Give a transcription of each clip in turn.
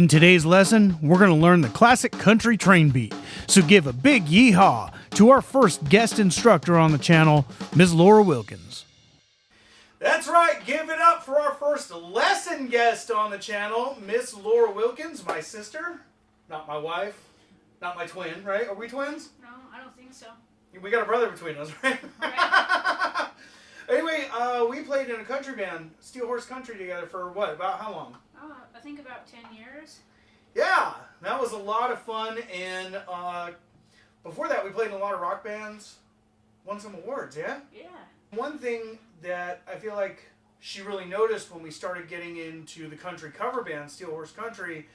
In today's lesson, we're going to learn the classic country train beat. So give a big yeehaw to our first guest instructor on the channel, Ms. Laura Wilkins. That's right, give it up for our first lesson guest on the channel, Miss Laura Wilkins, my sister, not my wife, not my twin, right? Are we twins? No, I don't think so. We got a brother between us, right? Right. Anyway, we played in a country band, SteeleHorse Country, together for what, about how long? I think about 10 years. Yeah, that was a lot of fun, and before that we played in a lot of rock bands, won some awards, yeah? Yeah. One thing that I feel like she really noticed when we started getting into the country cover band, SteeleHorse Country,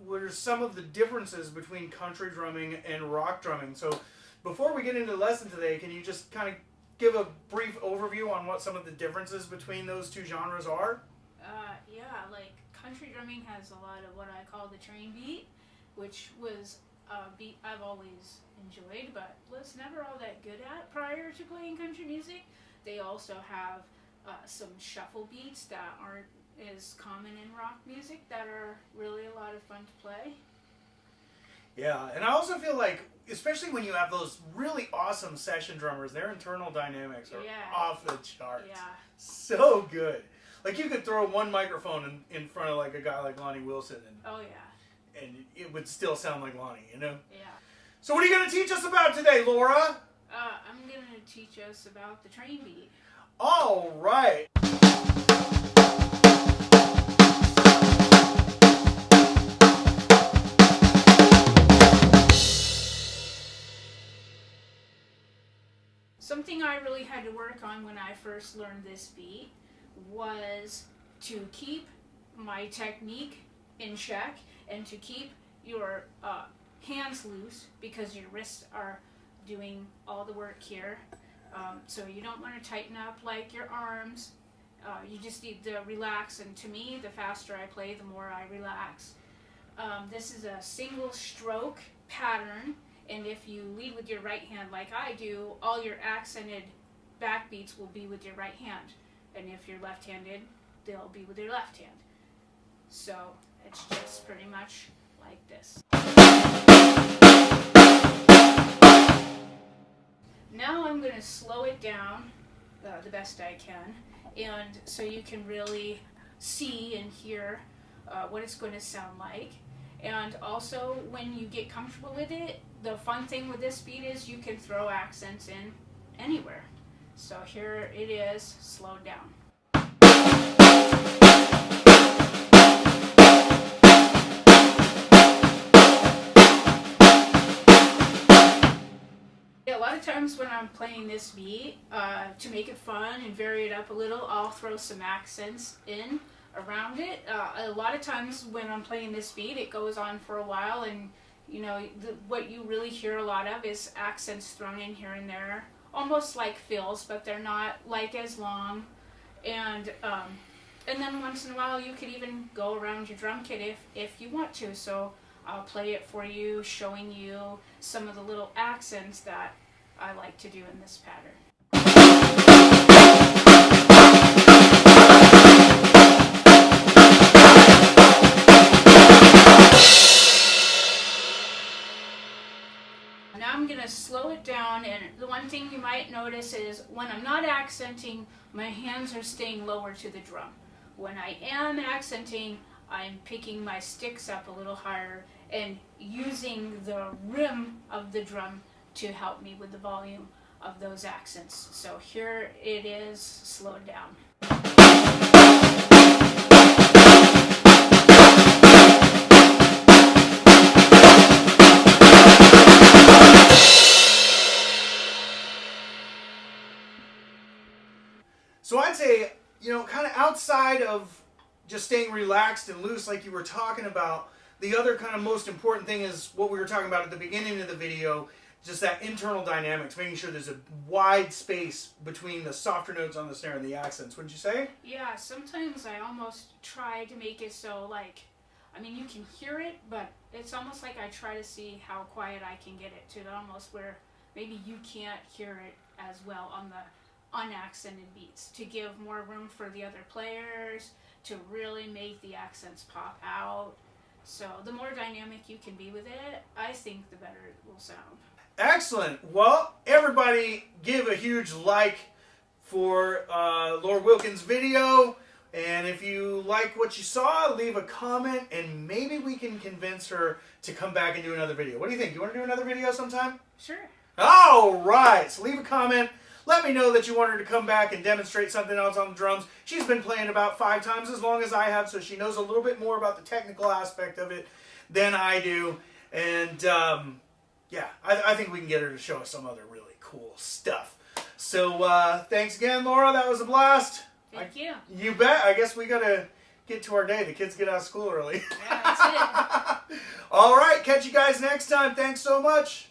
were some of the differences between country drumming and rock drumming. So before we get into the lesson today, can you just kind of give a brief overview on what some of the differences between those two genres are? Yeah, like country drumming has a lot of what I call the train beat, which was a beat I've always enjoyed, but was never all that good at prior to playing country music. They also have some shuffle beats that aren't as common in rock music that are really a lot of fun to play. Yeah, and I also feel like, especially when you have those really awesome session drummers, their internal dynamics are off the charts. Yeah. So good. Like, you could throw one microphone in front of like a guy like Lonnie Wilson, and it would still sound like Lonnie, you know? Yeah. So what are you going to teach us about today, Laura? I'm going to teach us about the train beat. All right. Something I really had to work on when I first learned this beat was to keep my technique in check and to keep your hands loose, because your wrists are doing all the work here. So you don't want to tighten up like your arms. You just need to relax, and to me, the faster I play, the more I relax. This is a single stroke pattern, and if you lead with your right hand like I do, all your accented backbeats will be with your right hand. And if you're left-handed, they'll be with your left hand. So it's just pretty much like this. Now I'm going to slow it down the best I can, and so you can really see and hear what it's going to sound like. And also, when you get comfortable with it, the fun thing with this beat is you can throw accents in anywhere. So here it is, slowed down. A lot of times when I'm playing this beat, to make it fun and vary it up a little, I'll throw some accents in around it. A lot of times when I'm playing this beat, it goes on for a while, and you know, what you really hear a lot of is accents thrown in here and there, almost like fills, but they're not like as long. And then once in a while you could even go around your drum kit if you want to. So I'll play it for you, showing you some of the little accents that I like to do in this pattern. Now I'm going to slow it down, and the one thing you might notice is when I'm not accenting, my hands are staying lower to the drum. When I am accenting, I'm picking my sticks up a little higher and using the rim of the drum to help me with the volume of those accents. So here it is, slowed down. So I'd say, you know, kind of outside of just staying relaxed and loose like you were talking about, the other kind of most important thing is what we were talking about at the beginning of the video, just that internal dynamics, making sure there's a wide space between the softer notes on the snare and the accents, wouldn't you say? Yeah, sometimes I almost try to make it so, like, I mean, you can hear it, but it's almost like I try to see how quiet I can get it to almost where maybe you can't hear it as well on the unaccented beats, to give more room for the other players, to really make the accents pop out. So the more dynamic you can be with it, I think the better it will sound. Excellent. Well, everybody give a huge like for Laura Wilkins' video. And if you like what you saw, leave a comment and maybe we can convince her to come back and do another video. What do you think? You want to do another video sometime? Sure. All right. So leave a comment. Let me know that you want her to come back and demonstrate something else on the drums. She's been playing about 5 times as long as I have, so she knows a little bit more about the technical aspect of it than I do. And yeah, I think we can get her to show us some other really cool stuff. So thanks again, Laura. That was a blast. Thank you. You bet. I guess we got to get to our day. The kids get out of school early. Yeah, that's it. All right. Catch you guys next time. Thanks so much.